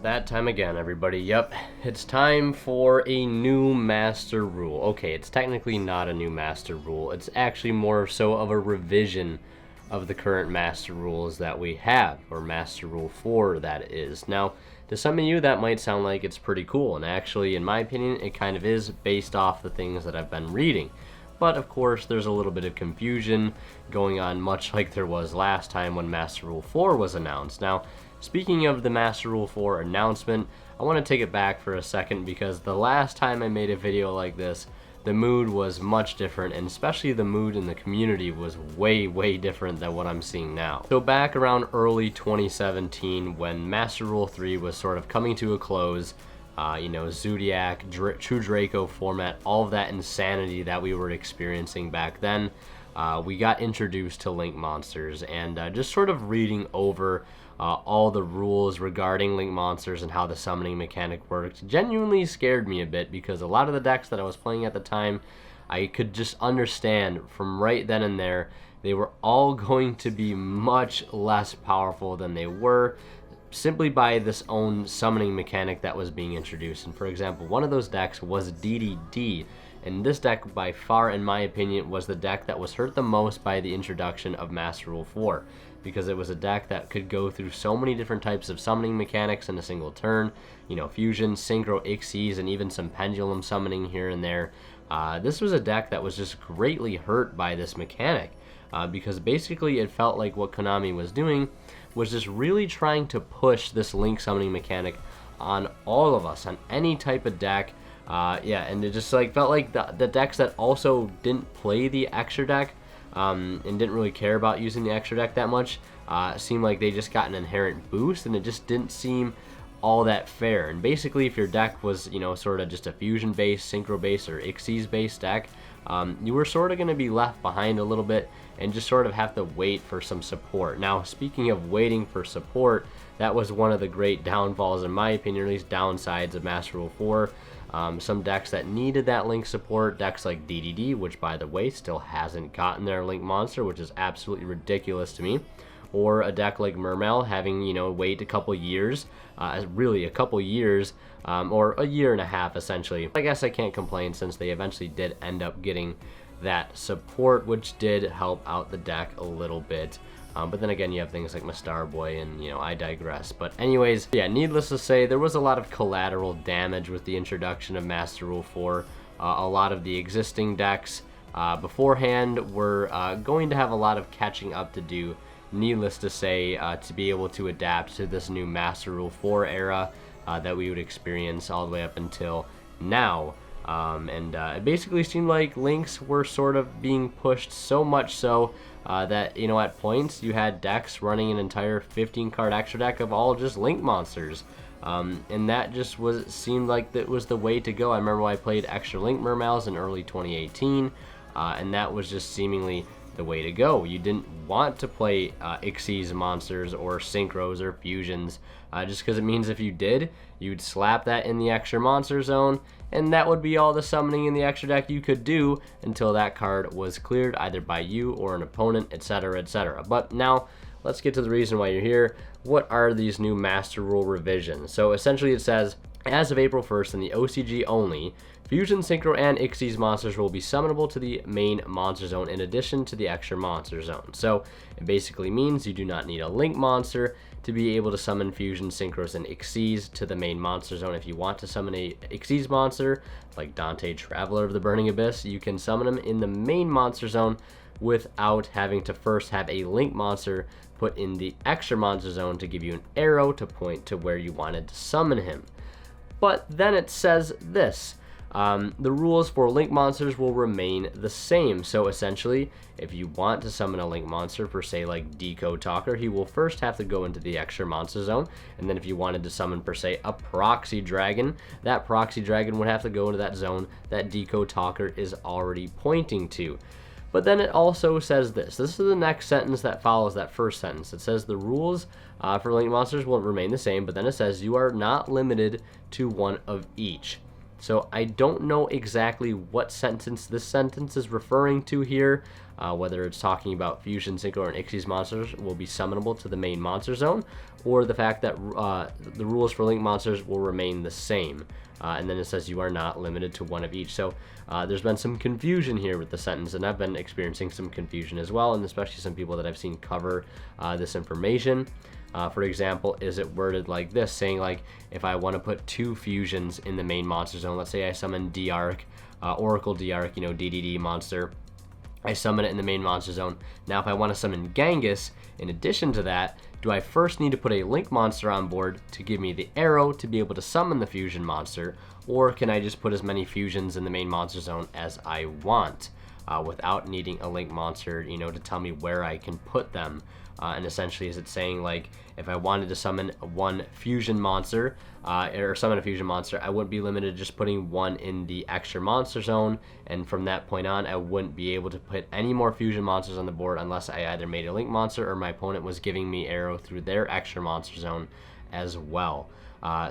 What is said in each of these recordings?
that time again, everybody. Yep, it's time for a new master rule. Okay, it's technically not a new master rule. It's actually more so of a revision of the current master rules that we have, or master rule 4 that is. Now, to some of you that might sound like it's pretty cool, and actually in my opinion it kind of is, based off the things that I've been reading. But of course there's a little bit of confusion going on, much like there was last time when master rule 4 was announced. Now, speaking of the master rule 4 announcement, I want to take it back for a second, because the last time I made a video like this, the mood was much different, and especially the mood in the community was way different than what I'm seeing now. So back around early 2017, when Master Rule 3 was sort of coming to a close, Zodiac, True Draco format, all of that insanity that we were experiencing back then, we got introduced to Link Monsters, and just sort of reading over all the rules regarding Link Monsters and how the summoning mechanic worked genuinely scared me a bit, because a lot of the decks that I was playing at the time, I could just understand from right then and there, they were all going to be much less powerful than they were, simply by this own summoning mechanic that was being introduced. And for example, one of those decks was DDD, and this deck by far, in my opinion, was the deck that was hurt the most by the introduction of Master Rule 4, because it was a deck that could go through so many different types of summoning mechanics in a single turn, fusion, synchro, Ixies, and even some pendulum summoning here and there. This was a deck that was just greatly hurt by this mechanic, because basically it felt like what Konami was doing was just really trying to push this Link summoning mechanic on all of us, on any type of deck. And it just felt like the decks that also didn't play the extra deck and didn't really care about using the extra deck that much, seemed like they just got an inherent boost, and it just didn't seem all that fair. And basically, if your deck was, sort of just a fusion based, synchro based, or Ixies based deck, you were sort of going to be left behind a little bit and just sort of have to wait for some support. Now, speaking of waiting for support, that was one of the great downfalls, in my opinion, or at least downsides of Master Rule 4. Some decks that needed that Link support, decks like DDD, which by the way still hasn't gotten their Link monster, which is absolutely ridiculous to me, or a deck like Mermail having, wait a couple years, really a couple years, or a year and a half essentially. I guess I can't complain, since they eventually did end up getting that support, which did help out the deck a little bit. But then again, you have things like Star Boy, and I digress. But anyways, yeah, needless to say, there was a lot of collateral damage with the introduction of Master Rule 4. A lot of the existing decks beforehand were going to have a lot of catching up to do, needless to say, to be able to adapt to this new Master Rule 4 era that we would experience all the way up until now. It basically seemed like Links were sort of being pushed so much so that, at points you had decks running an entire 15 card extra deck of all just Link monsters. And that just seemed like that was the way to go. I remember when I played extra Link Mermails in early 2018, and that was just seemingly the way to go. You didn't want to play Ixies monsters or synchros or fusions, just because it means if you did, you'd slap that in the extra monster zone, and that would be all the summoning in the extra deck you could do until that card was cleared either by you or an opponent, etc, etc. But now let's get to the reason why you're here. What are these new Master Rule revisions? So essentially it says, as of April 1st in the OCG only, Fusion, Synchro, and Ixies monsters will be summonable to the main monster zone in addition to the extra monster zone. So it basically means you do not need a Link monster to be able to summon Fusion, Synchros, and Ixies to the main monster zone. If you want to summon a Ixies monster, like Dante, Traveler of the Burning Abyss, you can summon him in the main monster zone without having to first have a Link monster put in the extra monster zone to give you an arrow to point to where you wanted to summon him. But then it says this. The rules for Link monsters will remain the same. So essentially, if you want to summon a Link monster for, say, like Decode Talker, he will first have to go into the extra monster zone. And then if you wanted to summon, per se, a Proxy Dragon, that Proxy Dragon would have to go into that zone that Decode Talker is already pointing to. But then it also says this. This is the next sentence that follows that first sentence. It says the rules for Link monsters will remain the same, but then it says you are not limited to one of each. So I don't know exactly what sentence this sentence is referring to here, whether it's talking about Fusion, Synchro, and Ixies monsters will be summonable to the main monster zone, or the fact that the rules for Link monsters will remain the same. And then it says you are not limited to one of each. So there's been some confusion here with the sentence, and I've been experiencing some confusion as well, and especially some people that I've seen cover this information. For example, is it worded like this, saying like, if I want to put 2 fusions in the main monster zone, let's say I summon D-Arc, Oracle D-Arc, you know, DDD monster, I summon it in the main monster zone. Now if I want to summon Genghis, in addition to that, do I first need to put a Link monster on board to give me the arrow to be able to summon the fusion monster, or can I just put as many fusions in the main monster zone as I want without needing a Link monster, you know, to tell me where I can put them? And essentially, is it saying like, if I wanted to summon one fusion monster or summon a fusion monster, I wouldn't be limited to just putting one in the extra monster zone, and from that point on, I wouldn't be able to put any more fusion monsters on the board unless I either made a Link monster or my opponent was giving me arrow through their extra monster zone as well.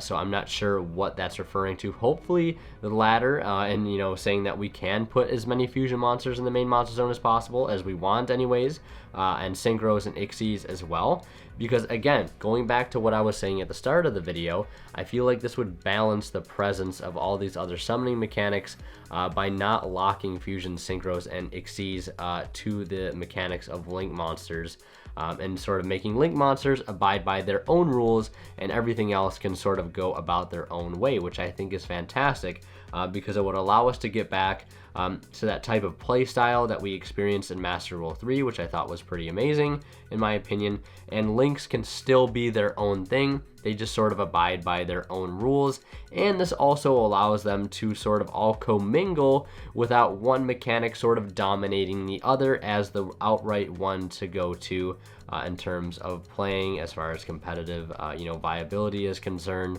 So I'm not sure what that's referring to. Hopefully the latter, and you know, saying that we can put as many fusion monsters in the main monster zone as possible, as we want anyways, and Synchros and Ixies as well. Because again, going back to what I was saying at the start of the video, I feel like this would balance the presence of all these other summoning mechanics by not locking Fusion, Synchros, and Ixies to the mechanics of Link monsters. And sort of making Link monsters abide by their own rules, and everything else can sort of go about their own way, which I think is fantastic because it would allow us to get back to that type of play style that we experienced in Master Rule 3, which I thought was pretty amazing in my opinion. And Links can still be their own thing, they just sort of abide by their own rules, and this also allows them to sort of all commingle without one mechanic sort of dominating the other as the outright one to go to in terms of playing, as far as competitive you know, viability is concerned,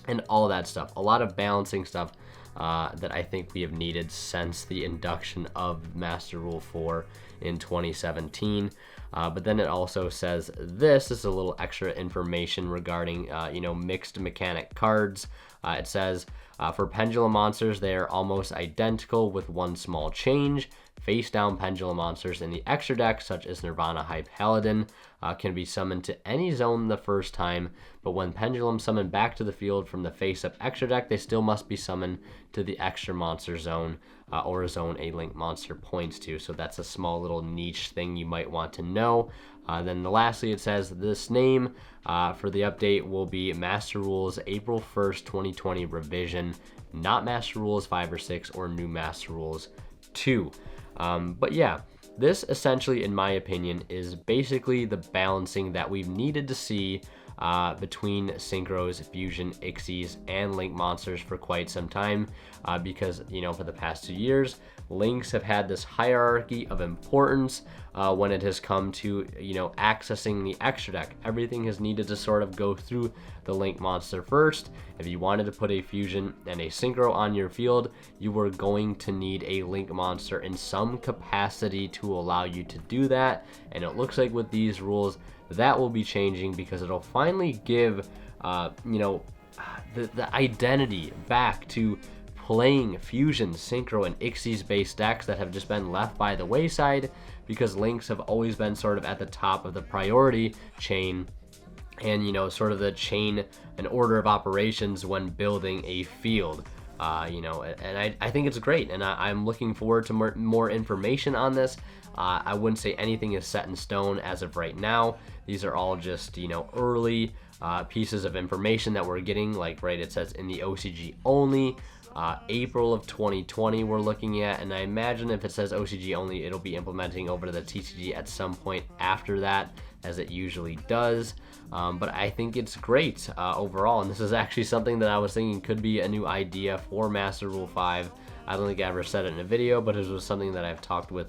and all that stuff. A lot of balancing stuff that I think we have needed since the induction of Master Rule 4 in 2017. But then it also says this is a little extra information regarding you know, mixed mechanic cards. It says for pendulum monsters, they are almost identical with one small change. Face down pendulum monsters in the extra deck, such as Nirvana High Paladin, can be summoned to any zone the first time, but when pendulum summoned back to the field from the face up extra deck, they still must be summoned to the extra monster zone or a zone a Link monster points to. So that's a small little niche thing you might want to know. Then lastly, it says this name for the update will be Master Rules April 1st, 2020 revision, not Master Rules 5 or 6 or new Master Rules 2. But yeah, this essentially, in my opinion, is basically the balancing that we've needed to see between Synchros, Fusion, Ixies, and Link monsters for quite some time, because, you know, for the past 2 years, Links have had this hierarchy of importance when it has come to, you know, accessing the extra deck. Everything has needed to sort of go through the Link monster first. If you wanted to put a Fusion and a Synchro on your field, you were going to need a Link monster in some capacity to allow you to do that, and it looks like with these rules, that will be changing, because it'll finally give, you know, the identity back to playing Fusion, Synchro, and Ixies-based decks that have just been left by the wayside, because Links have always been sort of at the top of the priority chain, and, you know, sort of the chain and order of operations when building a field. You know, and I think it's great, and I'm looking forward to more information on this. I wouldn't say anything is set in stone as of right now. These are all just, you know, early pieces of information that we're getting. Like, right, it says in the OCG only, April of 2020 we're looking at, and I imagine if it says OCG only, it'll be implementing over to the TCG at some point after that, as it usually does. But I think it's great overall, and this is actually something that I was thinking could be a new idea for Master Rule 5. I don't think I ever said it in a video, but it was something that I've talked with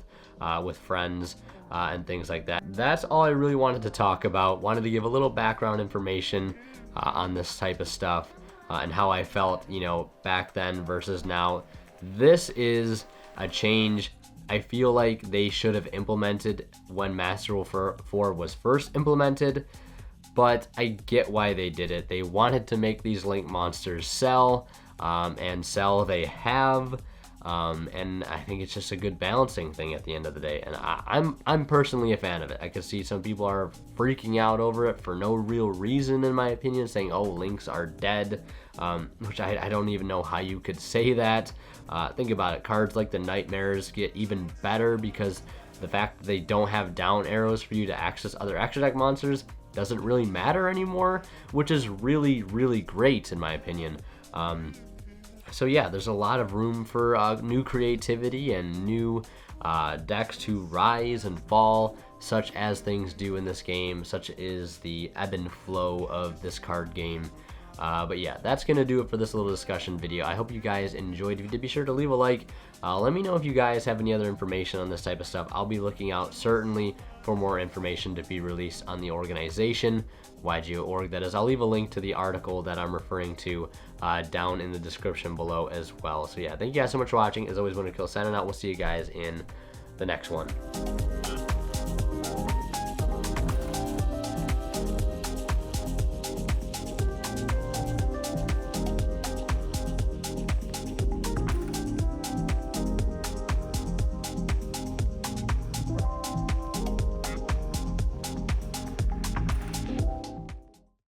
friends and things like that. That's all I really wanted to talk about. Wanted to give a little background information on this type of stuff and how I felt, you know, back then versus now. This is a change I feel like they should have implemented when Master Rule 4 was first implemented, but I get why they did it. They wanted to make these Link monsters sell. and sell, they have. And I think it's just a good balancing thing at the end of the day. And I'm personally a fan of it. I can see some people are freaking out over it for no real reason, in my opinion, saying, oh, links are dead, which I don't even know how you could say that. Think about it. Cards like the Nightmares get even better because the fact that they don't have down arrows for you to access other extra deck monsters doesn't really matter anymore, which is really, really great in my opinion. So yeah, there's a lot of room for new creativity and new decks to rise and fall, such as things do in this game, such is the ebb and flow of this card game. But yeah, that's going to do it for this little discussion video. I hope you guys enjoyed. If you did, be sure to leave a like. Let me know if you guys have any other information on this type of stuff. I'll be looking out certainly for more information to be released on the organization, Yugioh.org. That is, I'll leave a link to the article that I'm referring to down in the description below as well. So yeah, thank you guys so much for watching. As always, WinnerKill signing out. We'll see you guys in the next one.